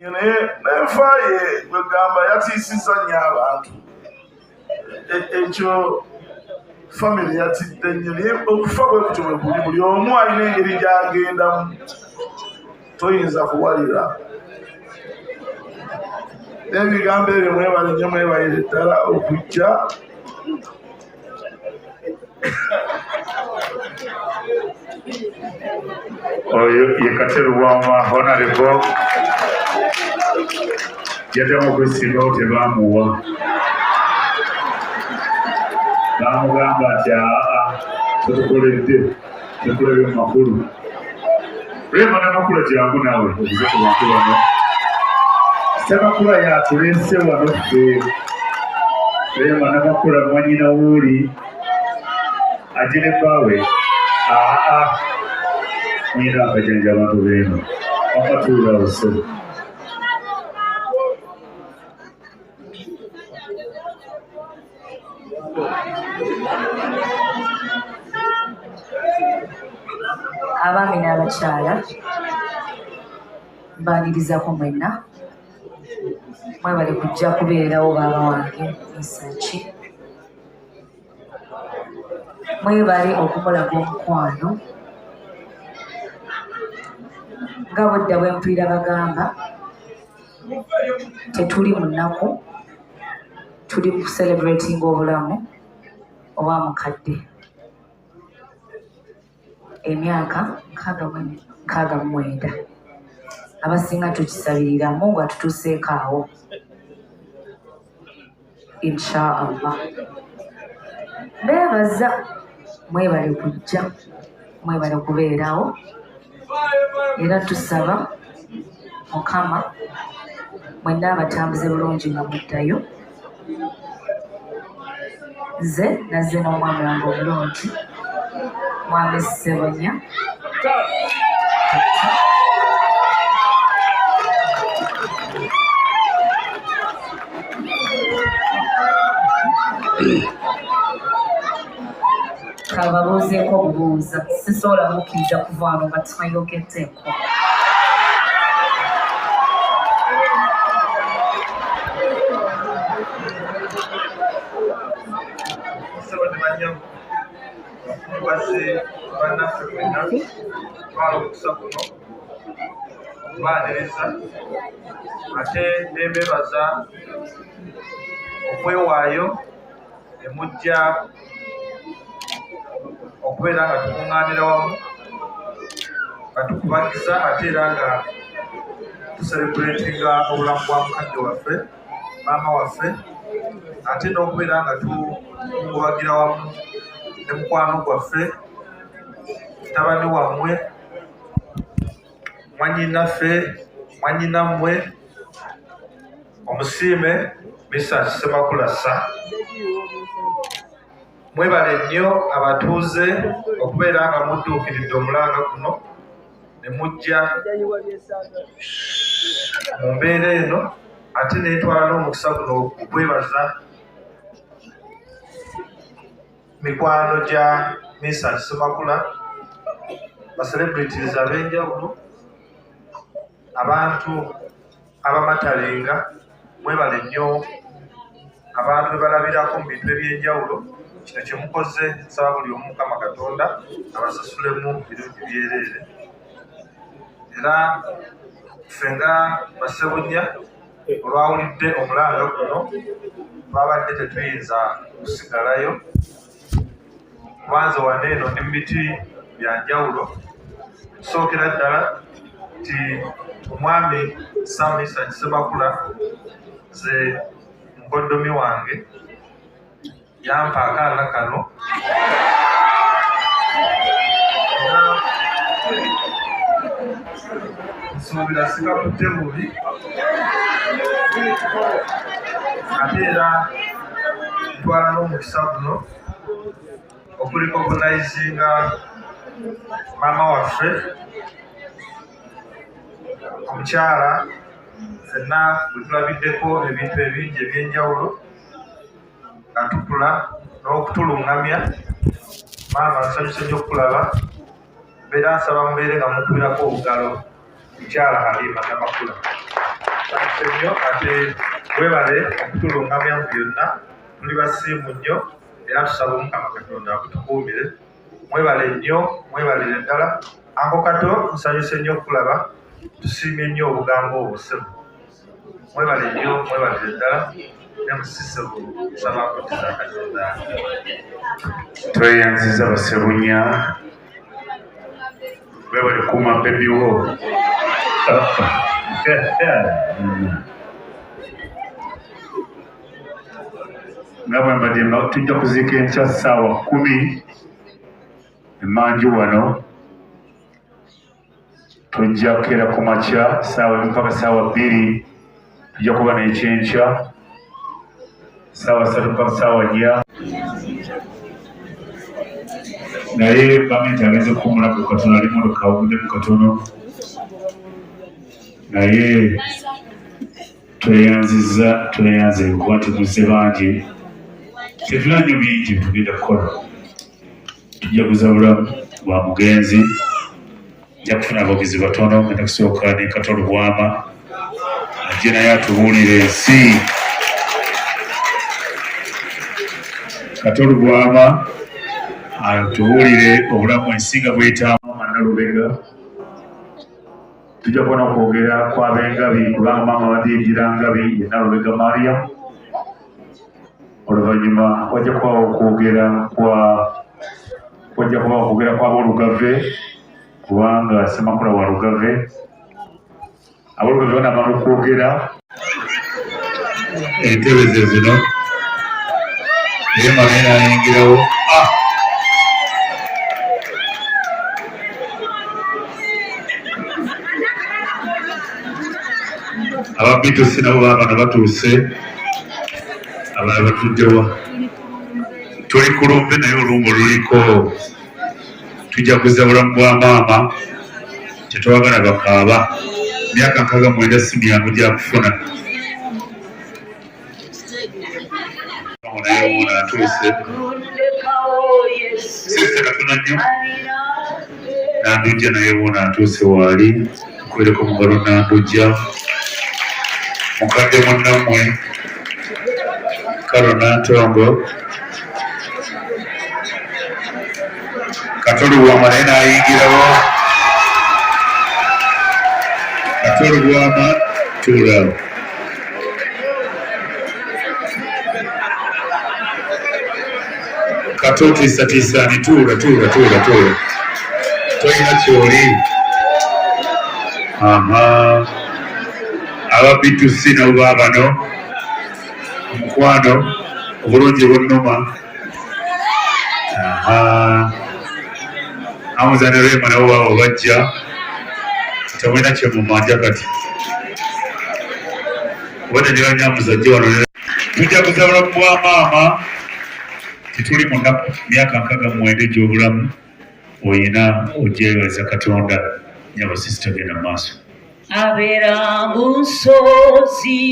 Nenfaye wegamba yatiisizza nnyo abantu. Ekyo famire yatidde nnyo naye okufa bwe kutyo bwe kuli, buli omu alina engeri gy'agendamu, toyinza kuwalira. N'ebigambo ebyo mwebale nnyo, mwebalire ddala okujja. Oyo ye Kato Lubwama Honorable yaddamu okwesimbawo tebamuwa. Bamugamba nti tetukoledde tekulabye mu makulu. Rema n'amakulu kyangu naawe obuze ku bantu bano. Ssemakula yatuleese wano ffe. Rema n'amakulu mwanyina wuuli agire bbaawe. Nyina akajanja abantu b'eno akatuula ose. Abaami n'abakyala mbaanirizaako mwenna, mwebale kujja kubeerawo baaba wange Mesach. Mwebale okumulaga omukwano nga bwedda bwe mpulira bagamba tetuli mu nnaku, tuli ku celebrating obulamu obwa mukadde. Emyaka 69 abasinga tukisabiriramu nga tutuuseeko awo, inshaallah. Beebaza, mwebale kujja, mwebale kubeerawo, era tusaba Mukama mwenna abatambuze bulungi nga muddayo. Nze nazze n'omwami wange obulungi, mwami Ssebunya. Kababuuzeeko obubuuza, sisobola mukkiriza kuva wano nga tumayogeddeeko. Bannaffe mwenna twala okusa kuno okubaaniriza, ate nebeebaza okwewaayo ne mujja okubeera nga tukuŋŋaanira wamu, nga tukubagiza ate era nga tuserebuletinga obulamu bwa mukadde waffe, maama waffe, ate n'okubeera nga tukubagira wamu ne mukwano gwaffe, mutabani wammwe, mwannyinaffe, mwannyinammwe, omusiime Mesach Ssemakula. Mwebale nnyo abatuuze okubeera nga mudduukiridde omulanga guno ne mujja mu mbeera eno, ate neetwala n'omukisa guno okwebaza mikwano gya Mesach Ssemakula, baselebrities ab'enjawulo, abantu abamatalenga. Mwebale nnyo abantu bebalabirako mu bintu eby'enjawulo. Kino kye mukoze nsaba buli omu Mukama Katonda abasasulemu birungi byereere. Era ffe nga Bassebunya olwawulidde omulanga guno twabadde tetuyinza kusigalayo, kubanza wano eno ndi mu biti bya njawulo. Tusookera ddala nti omwami Mesach Ssemakula ze mukoddomi wange yampa akaana kano, nsuubira sikakutte bubi, ate era ntwala n'omukisa guno okurikogonaizinga maama waffe, omukyala ffenna bwe tulabiddeko ebintu ebingi eby'enjawulo nga tukula n'okutuluŋŋamya. Maama nsanyuse nnyo okulaba, mbeera nsaba mubeere nga mukubirako obugalo mukyala Halima Namakula. nnyo ate weebale okutulungamya mu byonna tuli basiimu nnyo era tusaba Omukama Katonda akutukuumire mwebale nnyo mwebalire ddala Anko Kato nsanyuse nnyo okulaba tusiimye nnyo obugambo obusebu mwebale nnyo mwebalire ddala ne musisebu nsaba akutiza Katonda tweyanziza basebunya webale kuuma bebiwo nga bwe mbadde tujja kuziika enkya ssaawa 10 emanju wano tujja kukeera ku makya ssaawa mpaka ssaawa 2 tujja kuba n'ekyenkya ssaawa 3 mpaka ssaawa 4 naye gavumenti agenze kuwumulaku katono ali mu kawuddemu katono naye tweyanze kuba nti muzze bangi tetulina nnyo bingi tugenda kukola tujaguza bulamu bwa mugenzi nja kufuna abavuzi batono ngenda kusooka ne Kato Lubwama ajje naye atubuulire ensi Kato Lubwama atubuulire obulamu ensi nga bwetaamu Nalubega tujja kuba n'okwogera kw'ab'engabi kubanga maama baddiigira ngabi ye Nalubega Mariam oluvannyuma wajja kubawo okwogera kw'aboolugave kubanga Ssemakula wa lugave aboolugave banamala okwogera entebe ze zino naye male nayingirawo ababitusi nabo baabana batuuse abalala batuddewa tuli ku lumbe naye olumbe luliko tujaguza bulamu bwa maama tetwagala bakaaba myaka 69 si miyangu gyakufuna naye omwana atuuse sise katono nnyo nandujja naye omwana atuuse waali kwereka omugalo nandujja mukadde munnammwe Karo Nantongo Kato Lubwama naye nayingirawo Kato Lubwama tuulawo Kato tiisatiisaani tuula tolina kyoli ababitusi nabo baabano omukwano obulungi bw'ennuma amuzane Rema nabo baabo bajja temulina kye mumanja kati obadde ne banyamuzajja wano tujja kuzabula bwa maama tituli mu myaka 69 egy'obulamu oyina ojjeebaza Katonda nyabo sisita genda mu maaso abeera mu nsozi